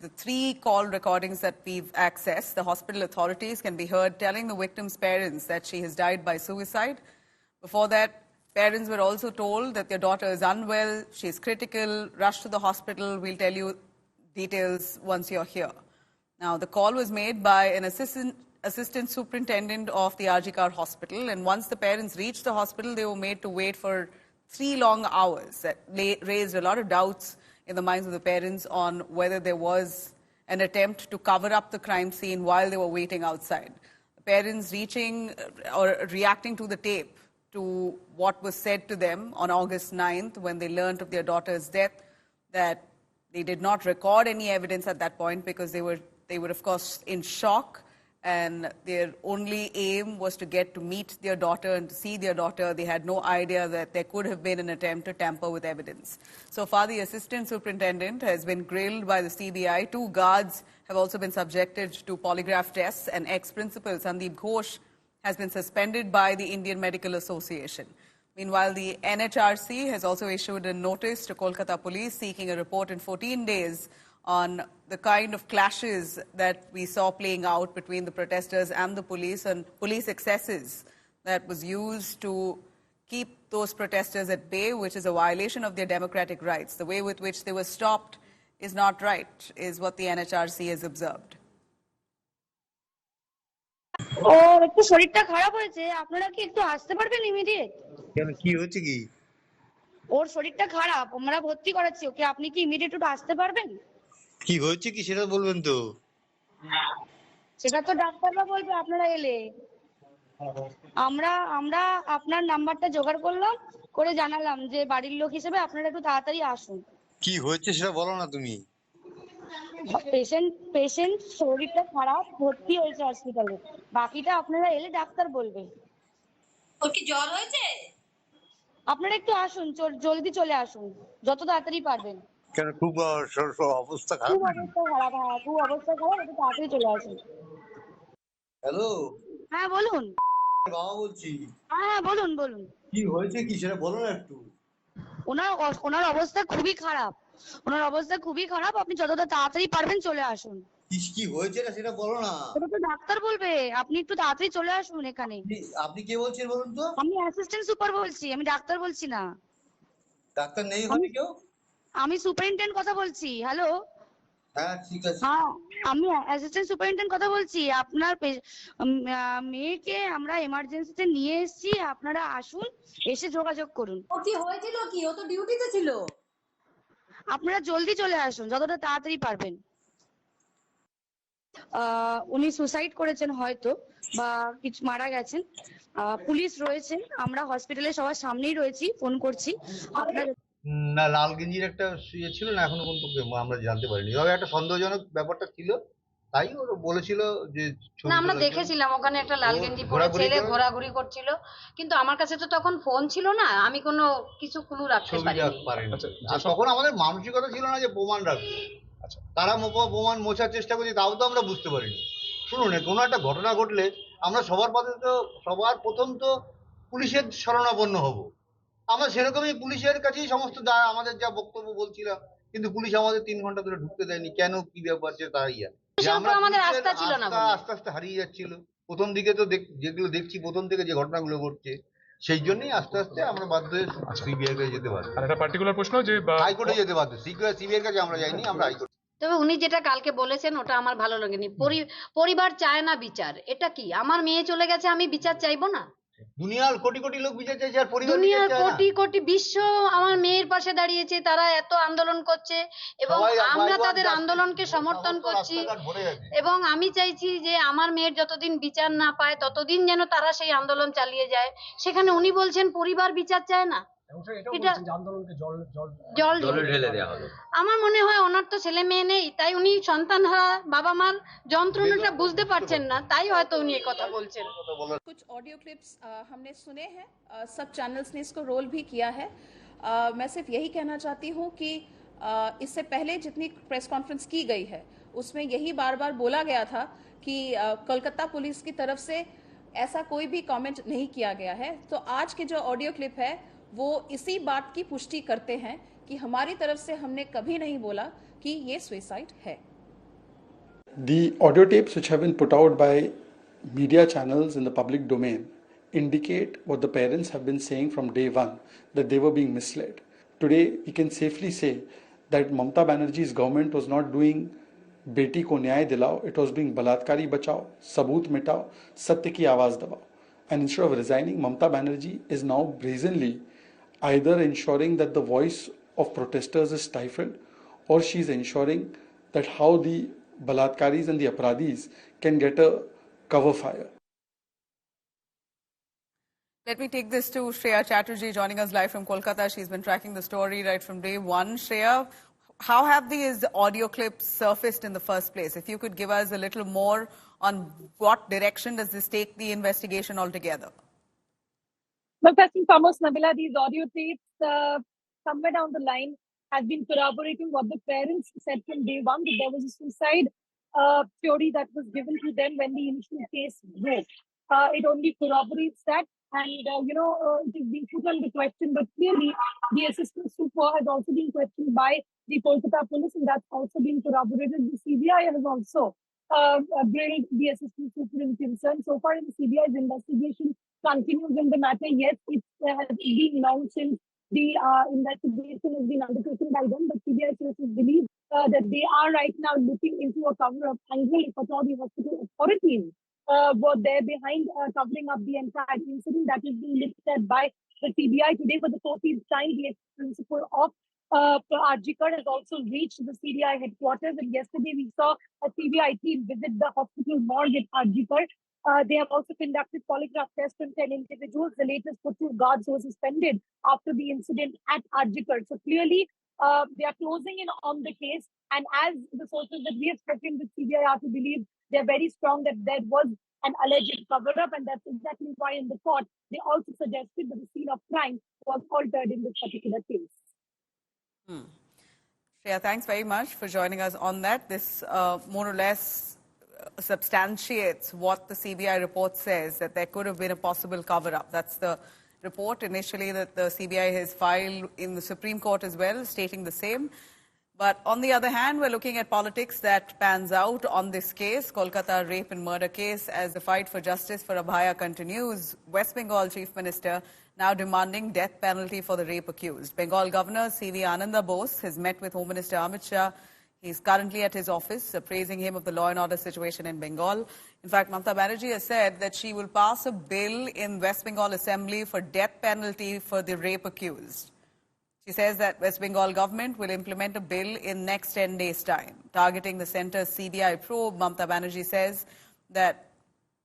the 3 call recordings that we've accessed, the hospital authorities can be heard telling the victim's parents that she has died by suicide. Before that, parents were also told that their daughter is unwell, she is critical, rush to the hospital, we'll tell you details once you're here. Now, the call was made by an assistant superintendent of the RG Kar Hospital, and once the parents reached the hospital, they were made to wait for 3 long hours. That raised a lot of doubts in the minds of the parents on whether there was an attempt to cover up the crime scene while they were waiting outside. The parents reaching or reacting to the tape to what was said to them on August 9th when they learned of their daughter's death, that they did not record any evidence at that point because they were of course in shock, and their only aim was to get to meet their daughter and to see their daughter. They had no idea that there could have been an attempt to tamper with evidence. So far, the assistant superintendent has been grilled by the CBI. 2 guards have also been subjected to polygraph tests, and ex-principal Sandeep Ghosh has been suspended by the Indian Medical Association. Meanwhile, the NHRC has also issued a notice to Kolkata police seeking a report in 14 days on the kind of clashes that we saw playing out between the protesters and the police, and police excesses that was used to keep those protesters at bay, which is a violation of their democratic rights. The way with which they were stopped is not right, is what the NHRC has observed. একটু শরীরটা খারাপ হয়েছে, আপনারা কি একটু আসতে পারবেন immediate? কেন, কি হয়েছে? কি ওর শরীরটা খারাপ, আমরা ভর্তি করাচ্ছি ওকে, আপনি কি ইমিডিয়েট একটু আসতে পারবেন? কি হয়েছে কি সেটা বলবেন তো? সেটা তো ডাক্তাররা বলবে আপনারা এলে। আমরা আপনার নাম্বারটা জোগাড় করলাম, করে জানালাম যে বাড়ির লোক হিসেবে আপনারা একটু তাড়াতাড়ি আসুন। কি হয়েছে সেটা বলো না তুমি। পেশেন্ট শরীরটা খারাপ, ভর্তি হয়েছে হসপিটালে, বাকিটা আপনারা এলে ডাক্তার বলবে। ওর কি জ্বর হয়েছে? আপনারা একটু আসুন, জলদি চলে আসুন যত তাড়াতাড়ি পারবেন। কেন, খুব অবস্থা খারাপ? খুব অবস্থা খারাপ, হ্যাঁ খুব অবস্থা খারাপ, একটু তাড়াতাড়ি চলে আসুন। হ্যালো, হ্যাঁ বলুন। বাবা বলছি। হ্যাঁ বলুন। কি হয়েছে কি সেটা বলো না একটু। ওনার অবস্থা খুবই খারাপ, আপনি যতটা তাড়াতাড়ি পারবেন চলে আসুন। কি হয়েছে না সেটা বলো না। সেটা তো ডাক্তার বলবে, আপনি একটু তাড়াতাড়ি চলে আসুন এখানে। আপনি কে বলছেন বলুন তো? আমি অ্যাসিস্ট্যান্ট সুপার বলছি, আমি ডাক্তার বলছি না। ডাক্তার নেই হবে কেউ? আমি সুপারিনটেন্ডেন্ট কথা বলছি। হ্যালো। হ্যাঁ ঠিক আছে। হ্যাঁ আমি অ্যাসিস্ট্যান্ট সুপারিনটেন্ডেন্ট কথা বলছি। আপনার মেয়েকে আমরা এমার্জেন্সিতে নিয়ে এসেছি, আপনারা আসুন, এসে যোগাযোগ করুন। ও কি হয়েছিল কি? ও তো ডিউটিতে ছিল। আপনারা জলদি চলে আসুন যতটা তাড়াতাড়ি পারবেন। উনি সুসাইড করেছেন হয়তো, বা কিছু মারা গেছেন। পুলিশ রয়েছে, আমরা হসপিটালে সবার সামনেই রয়েছি, ফোন করছি। আপনার না, লাল গেঞ্জির একটা ইয়ে ছিল না, এখনো পর্যন্ত আমরা জানতে পারিনি। তবে একটা সন্দেহজনক ব্যাপারটা ছিল, তাই ওরা বলেছিল যে না, আমরা দেখেছিলাম ওখানে একটা লাল গেঞ্জি পরে ছেলে ঘোরাঘুরি করছিল, কিন্তু আমার কাছে তো তখন ফোন ছিল না, আমি কোনো কিছু ক্লু রাখতে পারিনি। আর তখন আমাদের মানসিকতা ছিল না যে প্রমাণ রাখবো। তারা প্রমাণ মোছার চেষ্টা করছে, তাও তো আমরা বুঝতে পারিনি। শুনুন, কোনো একটা ঘটনা ঘটলে আমরা সবার প্রথম তো পুলিশের শরণাপন্ন হব। আমরা সেরকমই পুলিশের কাছেই সমস্ত আমাদের যা বক্তব্য বলছিলাম, কিন্তু পুলিশ আমাদের 3 ঘন্টা ধরে ঢুকতে দেয়নি। কেন, কি ব্যাপার, তাই আমাদের আস্থা ছিল না, আস্তে আস্তে হারিয়ে যাচ্ছিল। প্রথম দিকে তো যেগুলো দেখছি, প্রথম থেকে যে ঘটনাগুলো ঘটছে, সেই জন্যই আস্তে আস্তে আমরা বাধ্য হয়ে সিবিআই কাছে যেতে পারি। আর একটা পার্টিকুলার প্রশ্ন যে হাইকোর্টে যেতে বাধ্য। সিবিআই কাছে আমরা যাইনি, আমরা হাইকোর্ট। তবে উনি যেটা কালকে বলেছেন ওটা আমার ভালো লাগেনি। পরিবার চায় না বিচার, এটা কি? আমার মেয়ে চলে গেছে, আমি বিচার চাইবো না? দুনিয়ার কোটি কোটি লোক বিচার চাইছে, আর পরিবার দুনিয়ার কোটি কোটি বিশ্ব আমার মেয়ের পাশে দাঁড়িয়েছে, তারা এত আন্দোলন করছে এবং আমরা তাদের আন্দোলনকে সমর্থন করছি, এবং আমি চাইছি যে আমার মেয়ের যতদিন বিচার না পায় ততদিন যেন তারা সেই আন্দোলন চালিয়ে যায়। সেখানে উনি বলছেন পরিবার বিচার চায় না, এটা জল ঢেলে দেওয়া হলো। আমার মনে হয় ওনার তো ছেলে মেয়ে নেই, তাই উনি সন্তান হারা বাবা মার যন্ত্রণাটা বুঝতে পারছেন না, তাই হয়তো উনি এই কথা বলছেন। कुछ ऑडियो क्लिप्स हमने सुने हैं, सब चैनल्स ने इसको रोल भी किया है। मैं सिर्फ यही कहना चाहती हूँ कि इससे पहले जितनी प्रेस कॉन्फ्रेंस की गई है उसमें यही बार बार बोला गया था कि कोलकाता पुलिस की तरफ से ऐसा कोई भी कमेंट नहीं किया गया है। तो आज के जो ऑडियो क्लिप है वो इसी बात की पुष्टि करते हैं कि हमारी तरफ से हमने कभी नहीं बोला कि ये सुसाइड है। The audio tapes which have been put out by media channels in the public domain indicate what the parents have been saying from day one, that they were being misled. Today, we can safely say that Mamata Banerjee's government was not doing बेटी को न्याय दिलाओ, it was doing बलात्कारी बचाओ, सबूत मिटाओ, सत्य की आवाज दबाओ. And instead of resigning, Mamata Banerjee is now brazenly either ensuring that the voice of protesters is stifled, or she is ensuring that how the balatkaris and the aparadhis can get a cover fire. Let me take this to Shreya Chatterjee, joining us live from Kolkata. She's been tracking the story right from day one. Shreya, how have these audio clips surfaced in the first place? If you could give us a little more on what direction does this take the investigation altogether? Well, first and foremost, Nabila, these audio tapes somewhere down the line have been corroborating what the parents said from day one, that there was a suicide theory that was given to them when the initial case broke. It only corroborates that. And, it is being put under question, but clearly the assistant super has also been questioned by the Kolkata police, and that's also been corroborated. The CBI has also grilled the assistant super in concern. So far, in the CBI's investigation continues in the matter. Yes, it has been long since the investigation has been undertaken by them, but CBI sources believe that they are right now looking into a cover-up angle if at all the hospital authorities were there behind covering up the entire incident. That is being looked at by the CBI. Today, for the 14th time, the ex-principal of RG Kar has also reached the CBI headquarters, and yesterday we saw a CBI team visit the hospital morgue at RG Kar. They have also conducted polygraph tests on 10 individuals. The latest for 2 guards were suspended after the incident at RG Kar. So clearly, they are closing in on the case. And as the sources that we have spoken with CBI are to believe, they're very strong that there was an alleged cover-up, and that's exactly why in the court they also suggested that the scene of crime was altered in this particular case. Shreya, thanks very much for joining us on that. This more or less substantiates what the CBI report says, that there could have been a possible cover-up. That's the report initially that the CBI has filed in the Supreme Court as well, stating the same. But on the other hand, we're looking at politics that pans out on this case, Kolkata rape and murder case, as the fight for justice for Abhaya continues. West Bengal Chief Minister now demanding death penalty for the rape accused. Bengal Governor C.V. Ananda Bose has met with Home Minister Amit Shah. He's currently at his office, appraising him of the law and order situation in Bengal. In fact, Mamata Banerjee has said that she will pass a bill in West Bengal Assembly for death penalty for the rape accused. She says that West Bengal government will implement a bill in next 10 days' time. Targeting the centre's CBI probe, Mamata Banerjee says that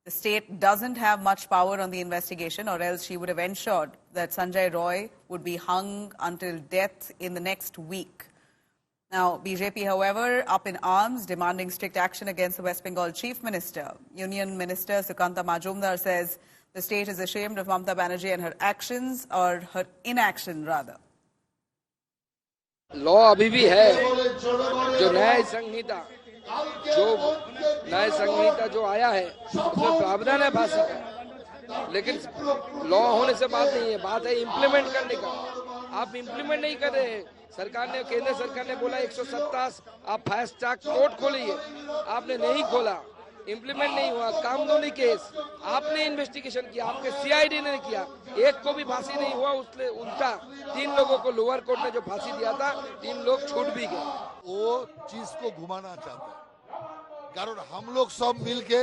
the state doesn't have much power on the investigation, or else she would have ensured that Sanjay Roy would be hung until death in the next week. Now, BJP, however, up in arms, demanding strict action against the West Bengal Chief Minister. Union Minister Sukanta Majumdar says the state is ashamed of Mamata Banerjee and her actions, or her inaction rather. Law अभी भी है, जो न्याय संहिता जो आया है उसमें प्रावधान है फांसी का, लेकिन लॉ होने से बात नहीं है, बात है इम्प्लीमेंट करने का। आप इम्प्लीमेंट नहीं कर रहे। सरकार ने, केंद्र सरकार ने बोला 127 आप फास्ट ट्रैक कोर्ट खोलिए, आपने नहीं खोला, इम्प्लीमेंट नहीं हुआ। कामदोनी केस आपने इन्वेस्टिगेशन किया, आपके सीआईडी ने किया, एक को भी फांसी नहीं हुआ, उसने उल्टा 3 लोगों को लोअर कोर्ट ने जो फांसी दिया था 3 लोग छूट भी गए। वो चीज को घुमाना चाहता है, कारण हम लोग सब मिलके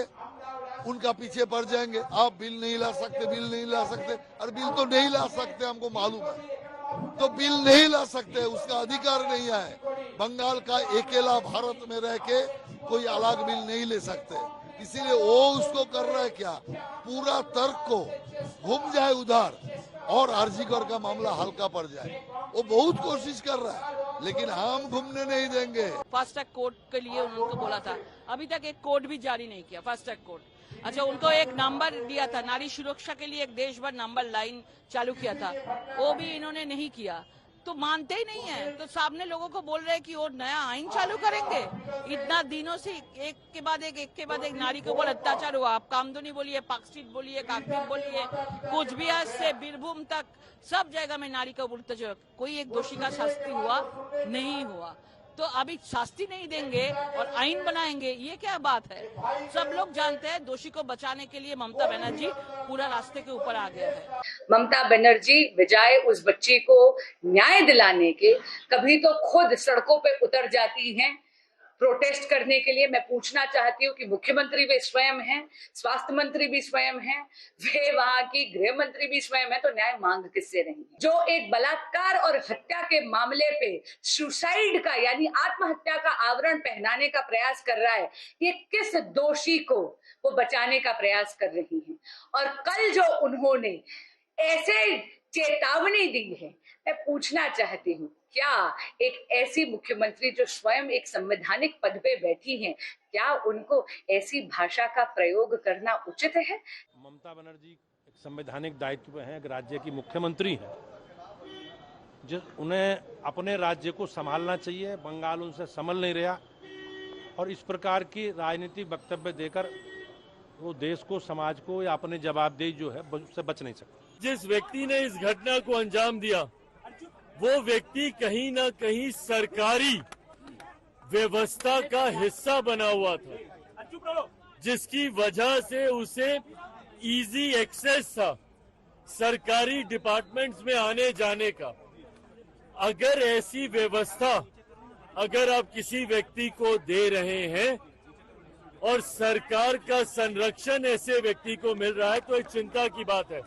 उनका पीछे पड़ जाएंगे। आप बिल नहीं ला सकते, बिल नहीं ला सकते, और बिल तो नहीं ला सकते, हमको मालूम है, तो बिल नहीं ला सकते, उसका अधिकार नहीं है। बंगाल का अकेला भारत में रह के कोई अलग बिल नहीं ले सकते, इसीलिए वो उसको कर रहा है क्या, पूरा तर्क को घूम जाए उधर और आरजी कर का मामला हल्का पड़ जाए। वो बहुत कोशिश कर रहा है, लेकिन हम घूमने नहीं देंगे। फास्ट ट्रैक कोर्ट के लिए उनको बोला था, अभी तक एक कोड भी जारी नहीं किया फास्ट ट्रैक कोर्ट। अच्छा, उनको एक नंबर दिया था, नारी सुरक्षा के लिए एक देश भर नंबर लाइन चालू किया था, वो भी इन्होंने नहीं किया। तो मानते ही नहीं है, तो सामने लोगों को बोल रहे हैं कि वो नया आइन चालू करेंगे। इतना दिनों से एक के बाद एक नारी के ऊपर अत्याचार हुआ। आप कामदोनी बोलिए, पार्क स्ट्रीट बोलिए, काकद्वीप बोलिए, कुछ भी आज से बीरभूम तक सब जगह में नारी का अत्याचार, कोई एक दोषी का शास्ति हुआ नहीं हुआ। तो अभी शास्ति नहीं देंगे और आईन बनाएंगे, ये क्या बात है? सब लोग जानते हैं दोषी को बचाने के लिए ममता बनर्जी पूरा रास्ते के ऊपर आ गया है। ममता बनर्जी बजाय उस बच्ची को न्याय दिलाने के कभी तो खुद सड़कों पे उतर जाती हैं प्रोटेस्ट करने के लिए। मैं पूछना चाहती हूँ कि मुख्यमंत्री भी स्वयं हैं, स्वास्थ्य मंत्री भी स्वयं हैं, वे वहां की गृह मंत्री भी स्वयं है, तो न्याय मांग किससे रही है? जो एक बलात्कार और हत्या के मामले पे सुसाइड का यानी आत्महत्या का आवरण पहनाने का प्रयास कर रहा है, ये किस दोषी को वो बचाने का प्रयास कर रही है? और कल जो उन्होंने ऐसे चेतावनी दी है, मैं पूछना चाहती हूँ, क्या एक ऐसी मुख्यमंत्री जो स्वयं एक संवैधानिक पद पे बैठी हैं, क्या उनको ऐसी भाषा का प्रयोग करना उचित है? ममता बनर्जी एक संवैधानिक दायित्व है, एक राज्य की मुख्यमंत्री है, जो उन्हें अपने राज्य को संभालना चाहिए। बंगाल उनसे संभल नहीं रहा और इस प्रकार की राजनीतिक वक्तव्य देकर वो देश को, समाज को या अपने जवाबदेही जो है उससे बच नहीं सकते। जिस व्यक्ति ने इस घटना को अंजाम दिया वो व्यक्ति कहीं ना कहीं सरकारी व्यवस्था का हिस्सा बना हुआ था, जिसकी वजह से उसे इजी एक्सेस था सरकारी डिपार्टमेंट्स में आने जाने का। अगर ऐसी व्यवस्था अगर आप किसी व्यक्ति को दे रहे हैं और सरकार का संरक्षण ऐसे व्यक्ति को मिल रहा है तो एक चिंता की बात है।